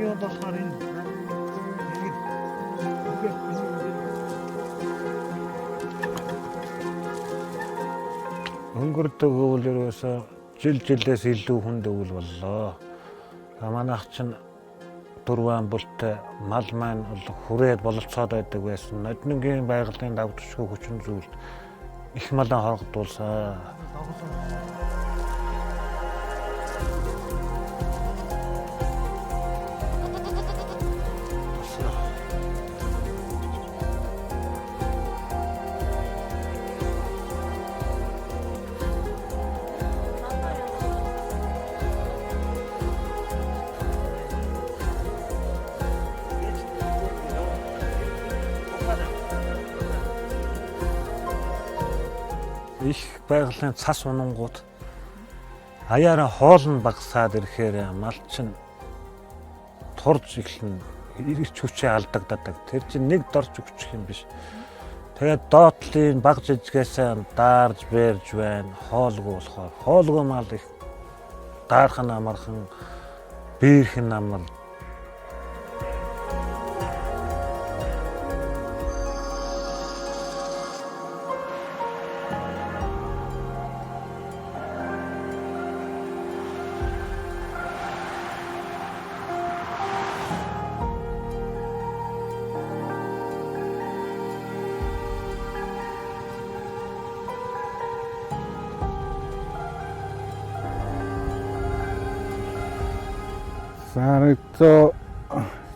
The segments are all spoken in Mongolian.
юм болохоор энэ өнгөрдөг өвөл ерөөсөө жилээс илүү хүнд өвөл боллоо. Манайх чинь дөрвөн бүлтэй мал маань хүрээд бололцоод байдаг байсан. Ноднгийн байгалийн давтчихгүй хүчин зүйл их малаа хоргодуулсан. Их байгалийн цас унангууд аяараа хоол нь багасаад ирэхээр мал чинь турж эхлэн ирэх хүчээ алдагдадаг. Тэр чинь нэг дорж өгчих юм биш. Тэгээд доотлын баг жижигээс даарж бэрж байна. Хоолгүй болохоор хоолгүй мал их даархан амархан биерхэн амар.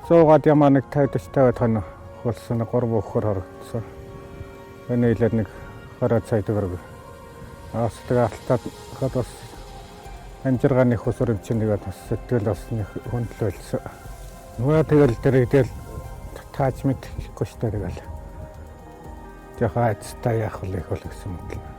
Зоогаад ямаа нэг 50-50 тонн болсон 3 бөхөр харагдсан. Энэ илээд нэг 20 сая төгрөг. Тэгээ алтаад хадас амжиргааны хөсөрөнд чинь тэгээд бас сэтгэл бас нэг хөндлөлсөн. Нөгөө тэгэл дэрэгдэл тааж мэд хийхгүй шүү дээ тэгэл. Яхаа цтай яах вэ гэсэн мэт.